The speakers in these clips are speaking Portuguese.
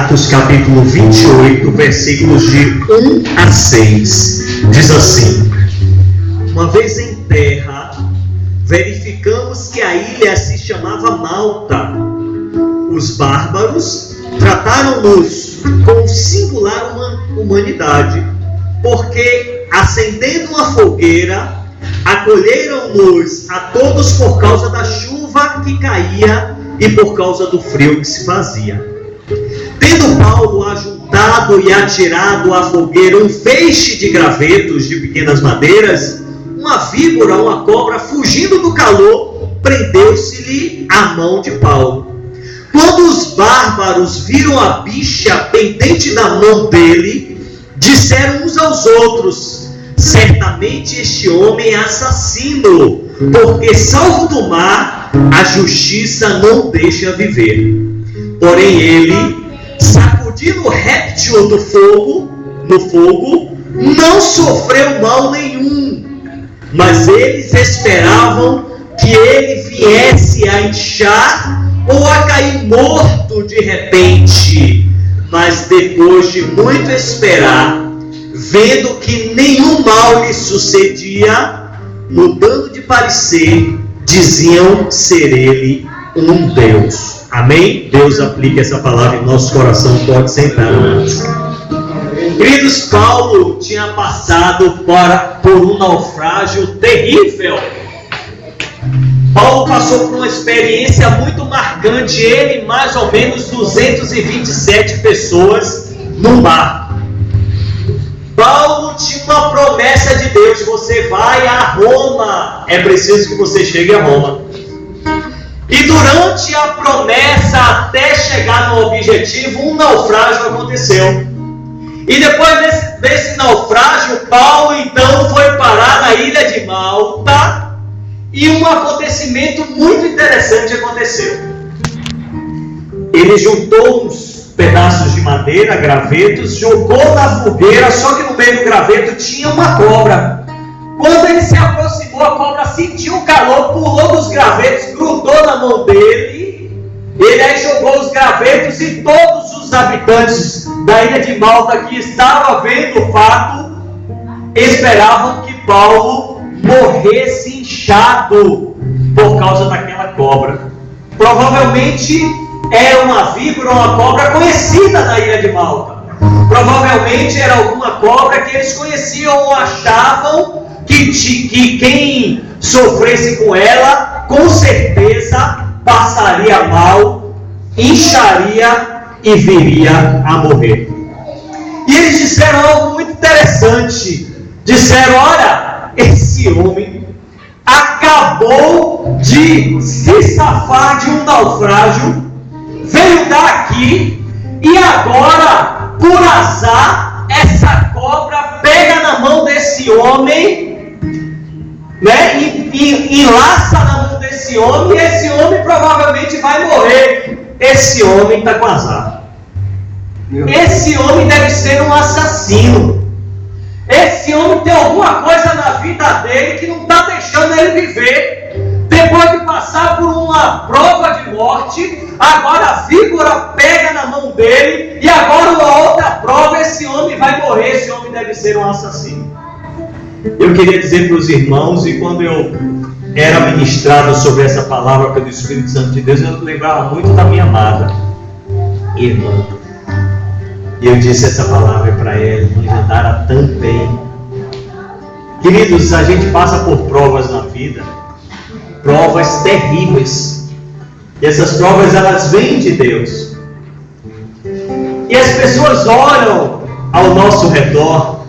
Atos capítulo 28, versículos de 1 a 6, diz assim: uma vez em terra, verificamos que a ilha se chamava Malta. Os bárbaros trataram-nos com singular humanidade, porque, acendendo uma fogueira, acolheram-nos a todos por causa da chuva que caía e por causa do frio que se fazia. Tendo Paulo ajuntado e atirado à fogueira um feixe de gravetos de pequenas madeiras, uma víbora, uma cobra, fugindo do calor, prendeu-se-lhe à mão de Paulo. Quando os bárbaros viram a bicha pendente da mão dele, disseram uns aos outros: certamente este homem é assassino, porque salvo do mar, a justiça não deixa viver. Porém ele, sacudindo o réptil no fogo, não sofreu mal nenhum. Mas eles esperavam que ele viesse a inchar ou a cair morto de repente. Mas depois de muito esperar, vendo que nenhum mal lhe sucedia, mudando de parecer, diziam ser ele um Deus. Amém? Deus aplica essa palavra em nosso coração. Pode sentar, amados. Queridos, Paulo tinha passado por um naufrágio terrível. Paulo passou por uma experiência muito marcante. Ele e mais ou menos 227 pessoas no mar. Paulo tinha uma promessa de Deus: você vai a Roma, é preciso que você chegue a Roma. E durante a promessa, até chegar no objetivo, um naufrágio aconteceu. E depois desse naufrágio, Paulo então foi parar na ilha de Malta, e um acontecimento muito interessante aconteceu. Ele juntou uns pedaços de madeira, gravetos, jogou na fogueira, só que no meio do graveto tinha uma cobra. Quando ele se aproximou, a cobra sentiu o calor, pulou dos gravetos, grudou na mão dele. Ele aí jogou os gravetos, e todos os habitantes da ilha de Malta que estavam vendo o fato esperavam que Paulo morresse inchado por causa daquela cobra. Provavelmente era uma víbora, uma cobra conhecida na ilha de Malta. Provavelmente era alguma cobra que eles conheciam ou achavam que quem sofresse com ela, com certeza passaria mal, incharia e viria a morrer. E eles disseram algo muito interessante. Disseram: olha, esse homem acabou de se safar de um naufrágio, veio daqui, e agora, por azar, essa cobra pega na mão desse homem, né, e enlaça na mão desse homem, e esse homem provavelmente vai morrer. Esse homem está com azar. Esse homem deve ser um assassino. Esse homem tem alguma coisa na vida dele que não está deixando ele viver. Depois de passar por uma prova de morte, agora a víbora pega na mão dele, e agora uma outra prova, esse homem vai morrer. Esse homem deve ser um assassino. Eu queria dizer para os irmãos, e quando eu era ministrado sobre essa palavra pelo Espírito Santo de Deus, eu lembrava muito da minha amada irmã. E eu disse essa palavra para ela: irmã Jandara, também. Queridos, a gente passa por provas na vida, provas terríveis. E essas provas, elas vêm de Deus. E as pessoas olham ao nosso redor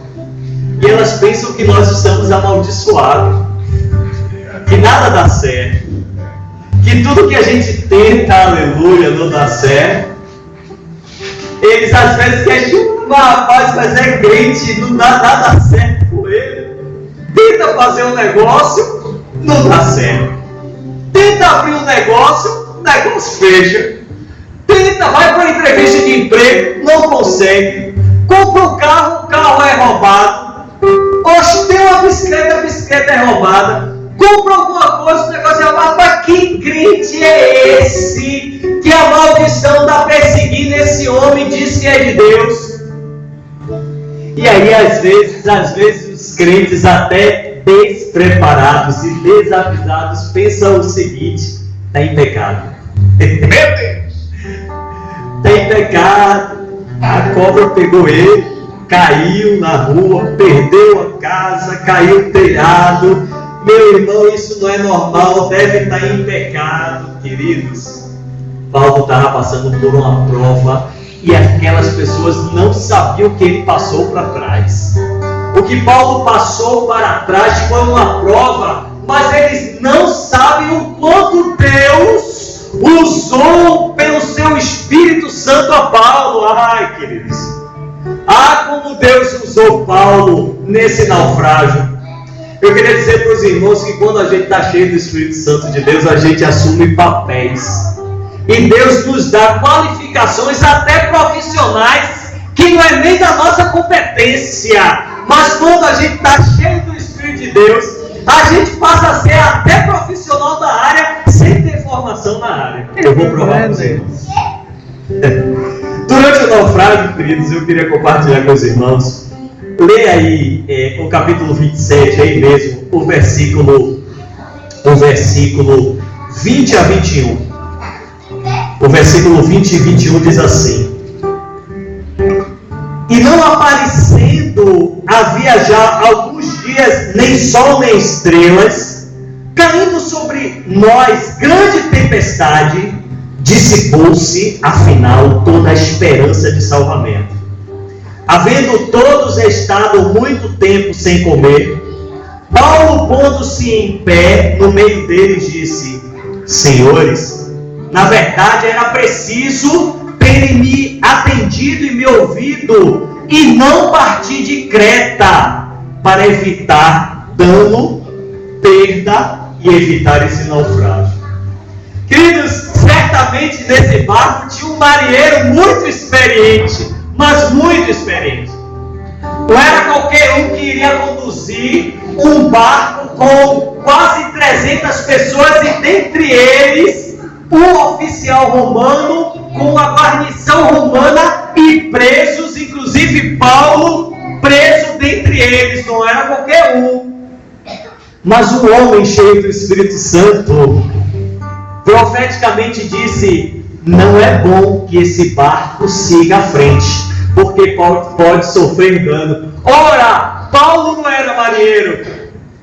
e elas pensam que nós estamos amaldiçoados, que nada dá certo, que tudo que a gente tenta, aleluia, não dá certo. Eles às vezes questionam: rapaz, mas é crente, não dá nada certo com ele. Tenta fazer um negócio, não dá certo. Tenta abrir um negócio, o negócio fecha. Tenta, vai para uma entrevista de emprego, não consegue. Compra um carro, o carro é roubado. Oxe, tem uma bicicleta, a bicicleta é roubada. Compra alguma coisa, o negócio é roubado. Mas que crente é esse que a maldição está perseguindo esse homem de que é de Deus. E aí, às vezes os crentes até despreparados e desavisados pensam o seguinte: está em pecado. Meu Deus! Está em pecado. A cobra pegou ele, caiu na rua, perdeu a casa, caiu o telhado. Meu irmão, isso não é normal, deve estar em pecado, queridos. Paulo estava passando por uma prova e aquelas pessoas não sabiam o que ele passou para trás. O que Paulo passou para trás foi uma prova, mas eles não sabem o quanto Deus usou pelo seu Espírito Santo a Paulo. Ai, queridos, como Deus usou Paulo nesse naufrágio. Eu queria dizer para os irmãos que quando a gente está cheio do Espírito Santo de Deus, a gente assume papéis. E Deus nos dá qualificações até profissionais que não é nem da nossa competência. Mas quando a gente está cheio do Espírito de Deus, a gente passa a ser até profissional da área sem ter formação na área. Eu vou provar para os irmãos. Durante o naufrágio, queridos, eu queria compartilhar com os irmãos. Leia aí o capítulo 27, aí mesmo, o versículo 20 a 21. O versículo 20 e 21 diz assim: e não aparecendo havia já alguns dias nem sol nem estrelas, caindo sobre nós grande tempestade, dissipou-se afinal toda a esperança de salvamento. Havendo todos estado muito tempo sem comer, Paulo, pondo-se em pé no meio deles, disse: senhores, na verdade era preciso terem me atendido e me ouvido e não partir de Creta para evitar dano, perda e evitar esse naufrágio. Queridos, certamente nesse barco tinha um marinheiro muito experiente, mas muito experiente. Não era qualquer um que iria conduzir um barco com quase 300 pessoas e dentre eles um oficial romano com a guarnição romana e presos, inclusive Paulo preso dentre eles. Não era qualquer um, mas um homem cheio do Espírito Santo profeticamente disse: não é bom que esse barco siga à frente, porque pode sofrer dano. Ora, Paulo não era marinheiro,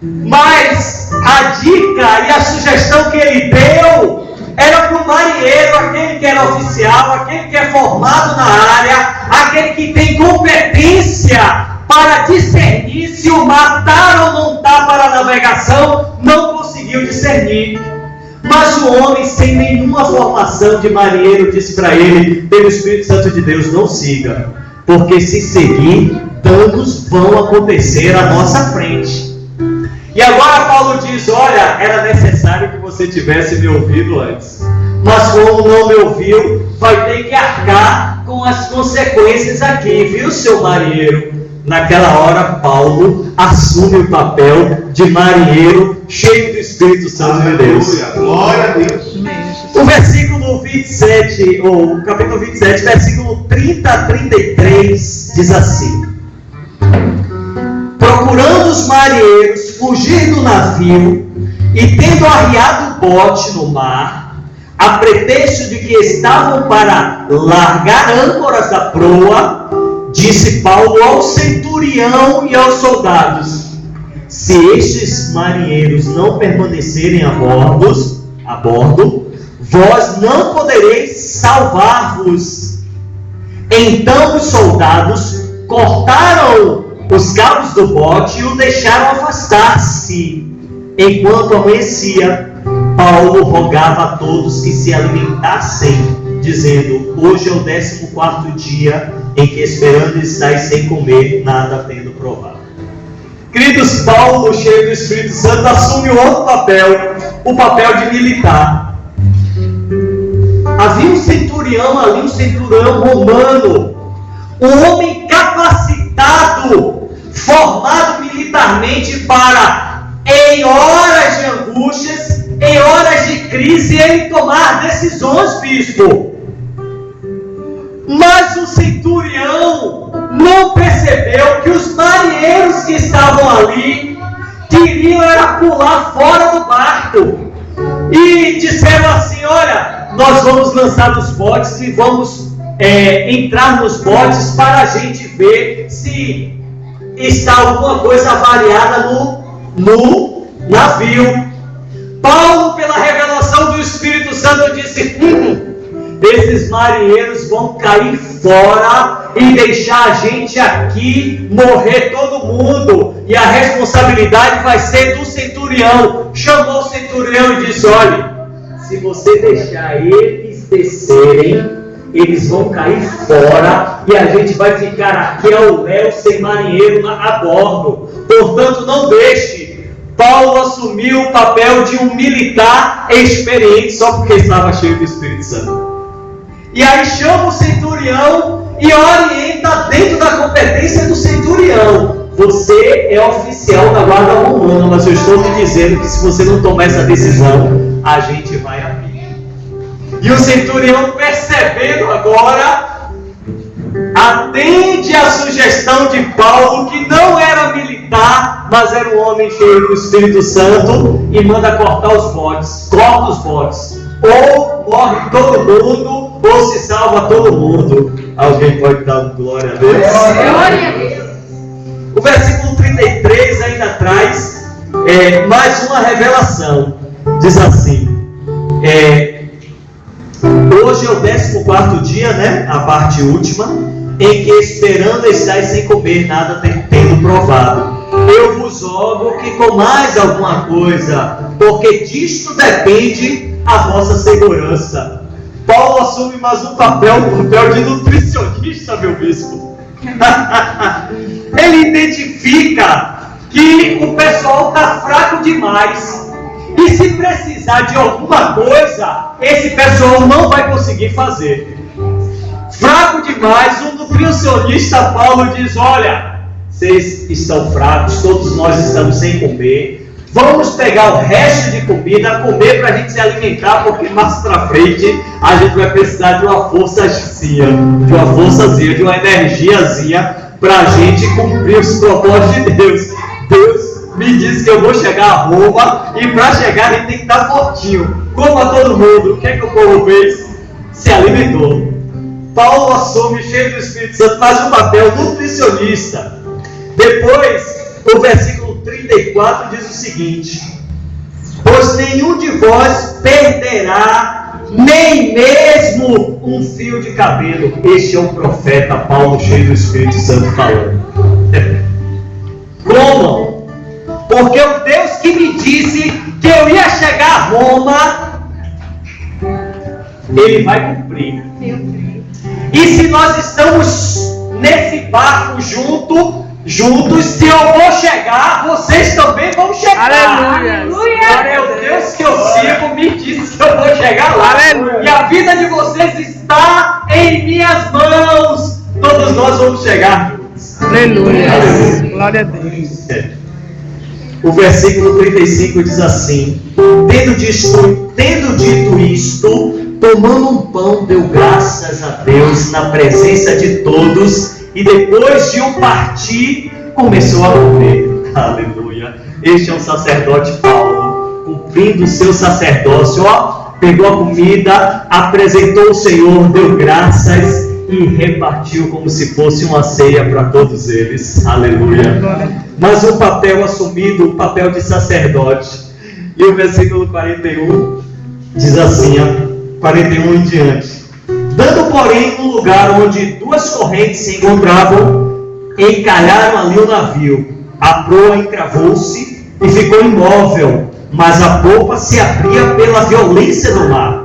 mas a dica e a sugestão que ele deu era para o marinheiro, aquele que era oficial, aquele que é formado na área, aquele que tem competência para discernir se o mar está ou não está para a navegação. Não conseguiu discernir. Mas o homem sem nenhuma formação de marinheiro disse para ele, pelo Espírito Santo de Deus: não siga, porque se seguir, danos vão acontecer à nossa frente. E agora Paulo diz: olha, era necessário que você tivesse me ouvido antes, mas como não me ouviu, vai ter que arcar com as consequências aqui, viu, seu marinheiro? Naquela hora Paulo assume o papel de marinheiro cheio do Espírito Santo de Deus. Glória a Deus. O versículo 27, ou o capítulo 27, versículo 30 a 33 diz assim: procurando os marinheiros fugir do navio e tendo arriado o bote no mar, a pretexto de que estavam para largar âncoras da proa, disse Paulo ao centurião e aos soldados: se estes marinheiros não permanecerem a bordo, vós não podereis salvar-vos. Então os soldados cortaram os cabos do bote e o deixaram afastar-se. Enquanto amanhecia, Paulo rogava a todos que se alimentassem, dizendo: hoje é o 14º dia em que esperando estáis sem comer, nada tendo provado. Queridos, Paulo, cheio do Espírito Santo, assume outro papel, o papel de militar. Havia um centurião ali, um centurião romano, um homem capacitado, formado militarmente para, em horas de angústias, em horas de crise, ele tomar decisões, bispo. Mas Mas o centurião não percebeu que os marinheiros que estavam ali queriam era pular fora do barco. E disseram assim: olha, nós vamos lançar nos botes e vamos entrar nos botes para a gente ver se está alguma coisa variada no navio. Paulo, pela revelação do Espírito Santo, disse: esses marinheiros vão cair fora e deixar a gente aqui morrer todo mundo, e a responsabilidade vai ser do centurião. Chamou o centurião e disse: olha, se você deixar eles descerem, eles vão cair fora e a gente vai ficar aqui ao léu sem marinheiro a bordo. Portanto, não deixe. Paulo assumiu o papel de um militar experiente só porque estava cheio do Espírito Santo. E aí chama o centurião e orienta dentro da competência do centurião. Você é oficial da guarda romana, mas eu estou te dizendo que se você não tomar essa decisão, a gente vai a pique. E o centurião, percebendo agora, atende à sugestão de Paulo, que não era militar, mas era um homem cheio do Espírito Santo, e manda cortar os botes. Corta os botes. Ou morre todo mundo, ou se salva todo mundo. Alguém pode dar glória a Deus? Glória a Deus. O versículo 33 ainda traz mais uma revelação. Diz assim: hoje é o 14º dia, né? A parte última, em que esperando estáis sem comer nada, tendo provado. Eu vos rogo que comais alguma coisa, porque disto depende a vossa segurança. Paulo assume mais um papel de nutricionista, meu bispo. Ele identifica que o pessoal está fraco demais, e se precisar de alguma coisa, esse pessoal não vai conseguir fazer. Fraco demais, o nutricionista Paulo diz: olha, vocês estão fracos, todos nós estamos sem comer. Vamos pegar o resto de comida, comer para a gente se alimentar, porque mais para frente a gente vai precisar de uma forçazinha, de uma energiazinha para a gente cumprir os propósitos de Deus. Deus me disse que eu vou chegar a Roma, e para chegar a gente tem que estar fortinho. Coma todo mundo. O que é que o povo fez? Se alimentou. Paulo assume, cheio do Espírito Santo, mais um papel nutricionista. Depois, o versículo 34 diz o seguinte: pois nenhum de vós perderá nem mesmo um fio de cabelo. Este é o profeta Paulo, cheio do Espírito Santo, falando. Comam, porque o Deus que me disse que eu ia chegar a Roma, Ele vai cumprir. E se nós estamos nesse barco juntos, se eu vou chegar, vocês também vão chegar. Aleluia! Porque o Deus que eu sigo me disse que eu vou chegar lá. Aleluia. E a vida de vocês está em minhas mãos. Todos nós vamos chegar. Aleluia! Glória a Deus. O versículo 35 diz assim: tendo dito isto, tomando um pão, deu graças a Deus na presença de todos, e depois de o partir, começou a comer. Aleluia! Este é o sacerdote Paulo, cumprindo o seu sacerdócio. Pegou a comida, apresentou o Senhor, deu graças e repartiu como se fosse uma ceia para todos eles. Aleluia! Mas um papel assumido, o papel de sacerdote. E o versículo 41 diz assim, 41 em diante: dando, porém, um lugar onde duas correntes se encontravam, encalharam ali o navio. A proa encravou-se e ficou imóvel, mas a popa se abria pela violência do mar.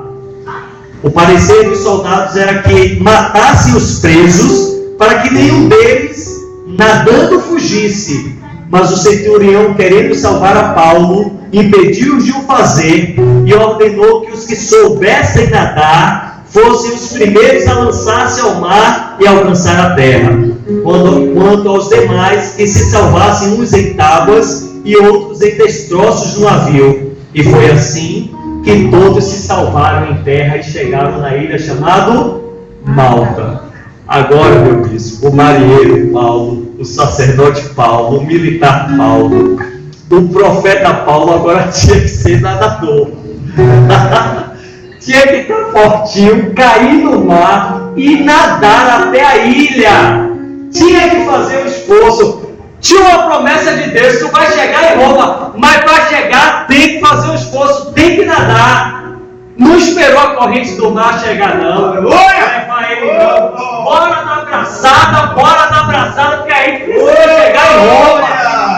O parecer dos soldados era que matassem os presos, para que nenhum deles nadando fugisse. Mas o centurião, querendo salvar a Paulo, impediu-os de o fazer e ordenou que os que soubessem nadar fossem os primeiros a lançar-se ao mar e alcançar a terra, quanto aos demais, que se salvassem uns em tábuas e outros em destroços no navio. E foi assim que todos se salvaram em terra e chegaram na ilha chamada Malta. Agora, meu bispo, o marinheiro Paulo, o sacerdote Paulo, o militar Paulo, o profeta Paulo agora tinha que ser nadador. Tinha que estar fortinho, cair no mar e nadar até a ilha. Tinha que fazer um esforço. Tinha uma promessa de Deus: tu vai chegar em Roma, mas para chegar tem que fazer um esforço, tem que nadar. Não esperou a corrente do mar chegar, não. Levar ele, não. Bora na abraçada, porque aí precisa chegar em Roma.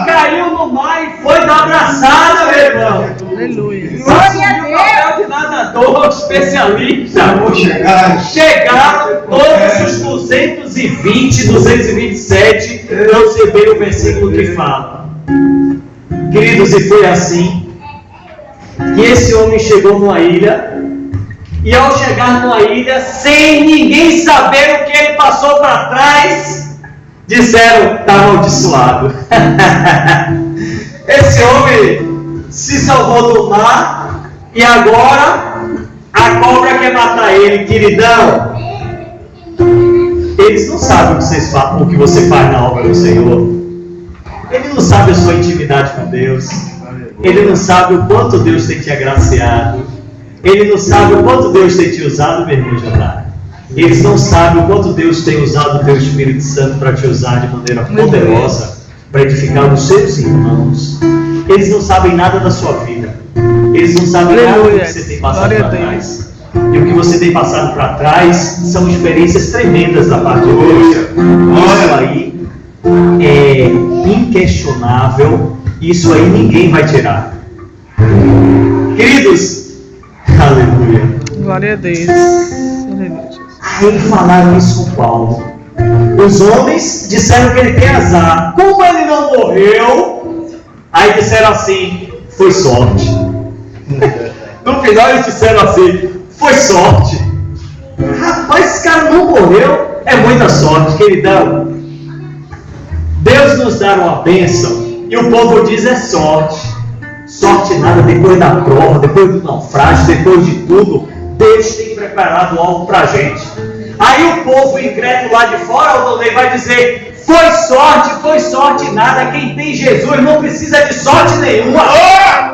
Caiu no mar e foi na abraçada, meu irmão. Aleluia. Glória a Deus. Papel de nadador especialista. Chegaram todos os 220, 227. Não sei bem o versículo que fala. Queridos, e foi assim que esse homem chegou numa ilha. E ao chegar numa ilha, sem ninguém saber o que ele passou para trás, disseram: está amaldiçoado. Esse homem se salvou do mar e agora a cobra quer matar ele. Queridão, eles não sabem o que você faz na obra do Senhor. Ele não sabe a sua intimidade com Deus. Ele não sabe o quanto Deus tem te agraciado. Ele não sabe o quanto Deus tem te usado, meu irmão Jandar. Eles não sabem o quanto Deus tem usado o teu Espírito Santo para te usar de maneira poderosa, para edificar os seus irmãos. Eles não sabem nada da sua vida. Eles não sabem nada do que você tem passado para trás. E o que você tem passado para trás são experiências tremendas da parte de Deus. Isso aí é inquestionável. Isso aí ninguém vai tirar. Queridos, aleluia. Glória a Deus. Aí falaram isso com Paulo. Os homens disseram que ele tem azar. Como ele não morreu, aí disseram assim: foi sorte. No final eles disseram assim: foi sorte. Rapaz, esse cara não morreu, é muita sorte, queridão. Deus nos dá uma bênção e o povo diz: é sorte. Sorte nada, depois da prova, depois do naufrágio, depois de tudo, Deus tem preparado algo para a gente. Aí o povo incrédulo lá de fora, o Donei, vai dizer: foi sorte nada. Quem tem Jesus não precisa de sorte nenhuma.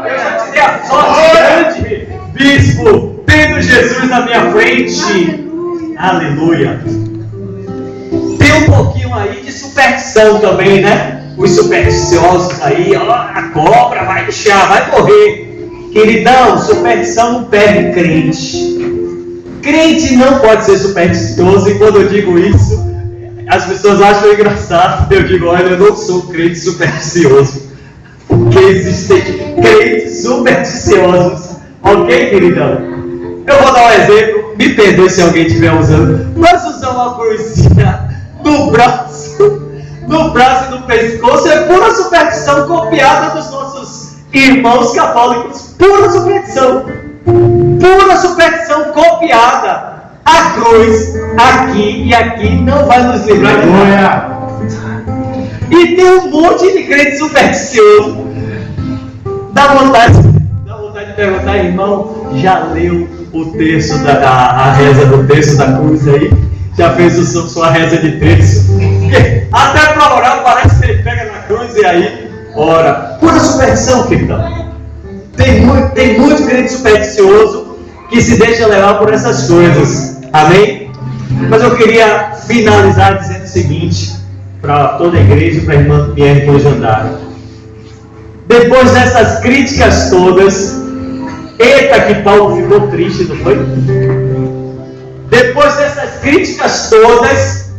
Eu já te dei a sorte grande, bispo, tendo Jesus na minha frente. Aleluia. Tem um pouquinho aí de superstição também, né? Os supersticiosos aí, ó, a cobra vai deixar, vai morrer. Queridão, superstição não perde crente. Crente não pode ser supersticioso, e quando eu digo isso, as pessoas acham engraçado. Eu digo: olha, eu não sou crente supersticioso, porque existem crentes supersticiosos. Ok, queridão? Eu vou dar um exemplo, me perdoe se alguém estiver usando. Nós usamos uma cruzinha no braço e no pescoço, é pura superstição copiada dos nossos irmãos católicos. Pura superstição copiada. A cruz aqui e aqui não vai nos livrar de nada. E tem um monte de crente supersticioso. Dá vontade de perguntar: irmão, já leu o texto a reza do texto da cruz aí? Já fez sua reza de terço? Até para orar parece que ele pega na cruz e aí ora. Pura superstição, queridão. Tem muito crente supersticioso que se deixa levar por essas coisas. Amém? Mas eu queria finalizar dizendo o seguinte para toda a igreja e para a irmã Pierre que hoje andaram. Depois dessas críticas todas, eita que Paulo ficou triste, não foi? Depois dessas críticas todas,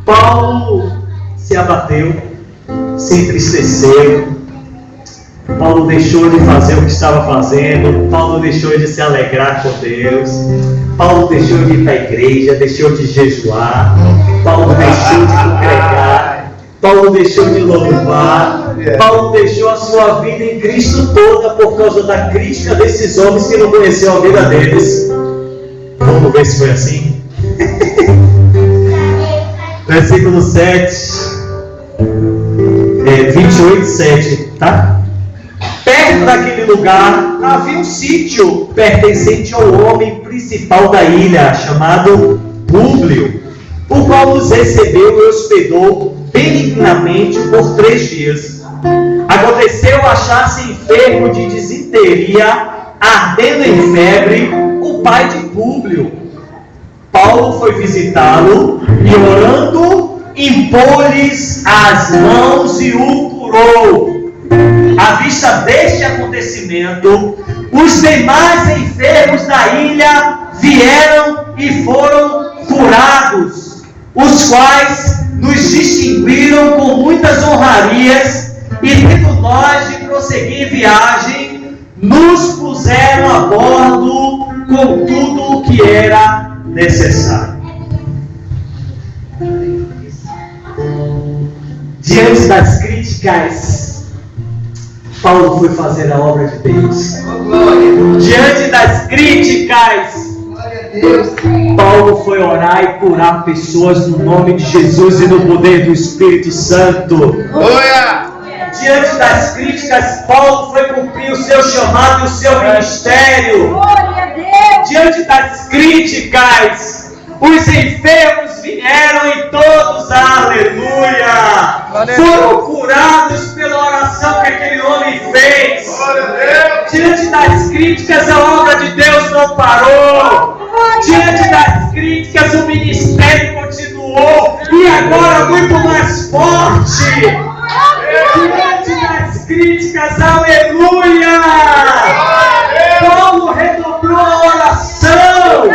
Paulo se abateu, se entristeceu. Paulo deixou de fazer o que estava fazendo. Paulo deixou de se alegrar com Deus. Paulo deixou de ir para a igreja, deixou de jejuar. Paulo deixou de congregar. Paulo deixou de louvar. Paulo deixou a sua vida em Cristo toda por causa da crítica desses homens que não conheciam a vida deles. Vamos ver se foi assim. Versículo 7, 28, 7, tá? Perto daquele lugar havia um sítio pertencente ao homem principal da ilha, chamado Públio, o qual Paulo os recebeu e hospedou benignamente por 3 dias. Aconteceu achar-se enfermo de disenteria, ardendo em febre, o pai de Públio. Paulo foi visitá-lo e, orando, impôs-lhes as mãos e o curou. À vista deste acontecimento, os demais enfermos da ilha vieram e foram curados, os quais nos distinguiram com muitas honrarias, e tendo nós de prosseguir viagem, nos puseram a bordo com tudo o que era necessário. Diante das críticas, Paulo foi fazer a obra de Deus. Diante das críticas, Paulo foi orar e curar pessoas no nome de Jesus e no poder do Espírito Santo. Diante das críticas, Paulo foi cumprir o seu chamado e o seu ministério. Diante das críticas, os enfermos vieram e todos, aleluia, foram curados pela oração que aquele homem fez. Diante das críticas, a obra de Deus não parou. Diante das críticas, o ministério continuou e agora muito mais forte. Diante das críticas, aleluia, Paulo redobrou a oração,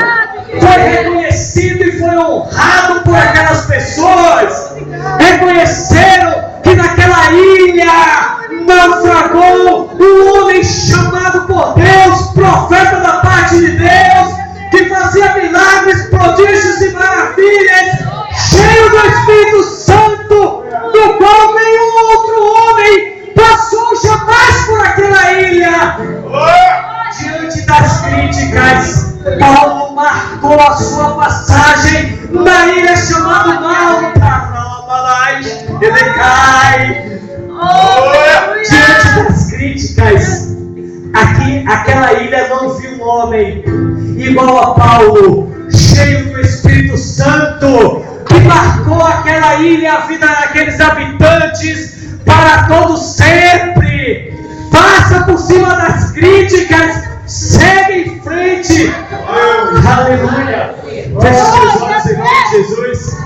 foi reconhecido e foi honrado por aquelas pessoas. Reconheceram que naquela ilha naufragou um homem chamado por Deus, profeta da parte de Deus, que fazia milagres, prodígios e maravilhas, cheio do Espírito Santo, do qual nenhum outro homem passou jamais por aquela ilha. Diante das críticas, Paulo marcou a sua passagem na ilha chamada Malta. Ele cai. Diante das críticas, aquela ilha não viu um homem igual a Paulo, cheio do Espírito Santo, que marcou aquela ilha, a vida daqueles habitantes para todo sempre. Passa por cima das críticas, segue em frente. Aleluia. Feche os teus olhos em nome de Jesus.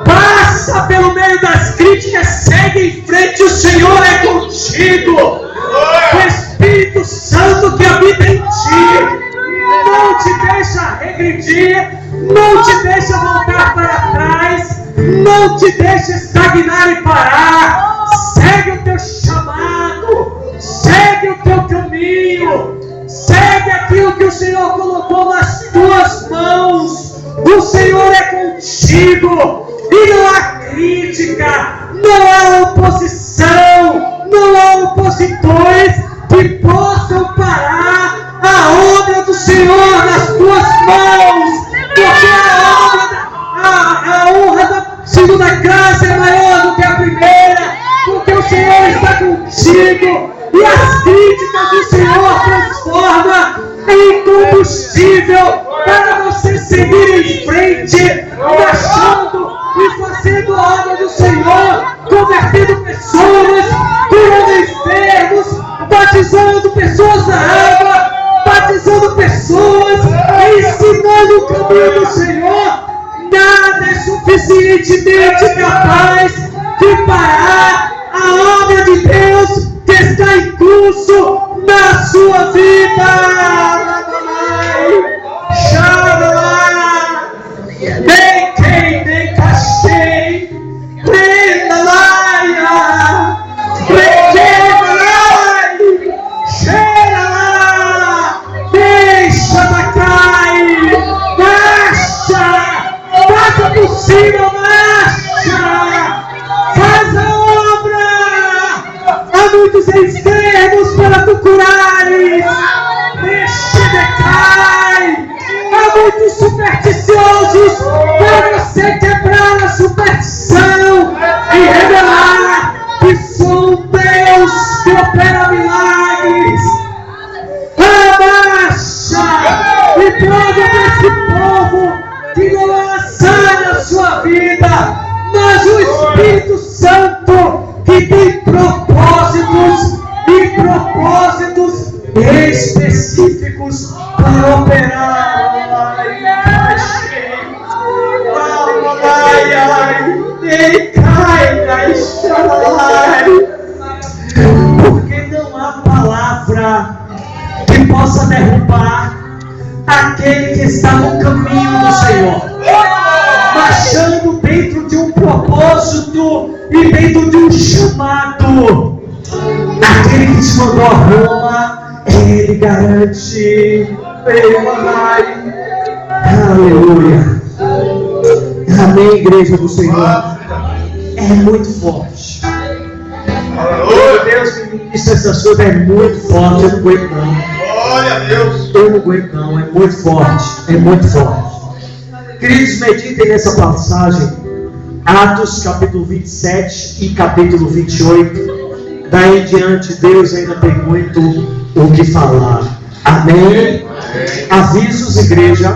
Passa pelo meio das críticas, segue em frente. O Senhor é contigo. O Espírito Santo que habita em ti não te deixa regredir, não te deixa voltar para trás, não te deixa estagnar e parar. Segue o teu chamado, segue o teu caminho, segue aquilo que o Senhor colocou nas tuas mãos. O Senhor é contigo e não há crítica, não há oposição, não há opositores que possam parar a obra do Senhor nas tuas mãos, porque a honra da segunda casa é maior do que a primeira, porque o Senhor está contigo e as críticas do Senhor transforma em combustível para você seguir em frente, marchando e fazendo a obra do Senhor, convertendo pessoas, curando enfermos, batizando pessoas na água, batizando pessoas, ensinando o caminho do Senhor. Nada é suficientemente capaz de parar a obra de Deus que está em curso na sua vida. Muitos enfermos para tu curares, há muitos supersticiosos para você quebrar a superstição e revelar que sou um Deus que opera milagres. Abaixa e prova para esse povo que não há sã na sua vida. mas o Espírito Santo que tem propósitos específicos para operar. Porque não há palavra que possa derrubar aquele que está no caminho do Senhor, marchando dentro de um propósito e dentro de um chamado. Aquele que te mandou a Roma, Ele garante. Aleluia. Amém, igreja do Senhor. É muito forte. Oh, Deus me ministra essas coisas, é muito forte. Eu não aguento não. Glória a Deus. Eu não aguento não, é muito forte. É muito forte. Queridos, meditem nessa passagem. Atos capítulo 27 e capítulo 28. Daí em diante, Deus ainda tem muito o que falar. Amém? Avisos, igreja.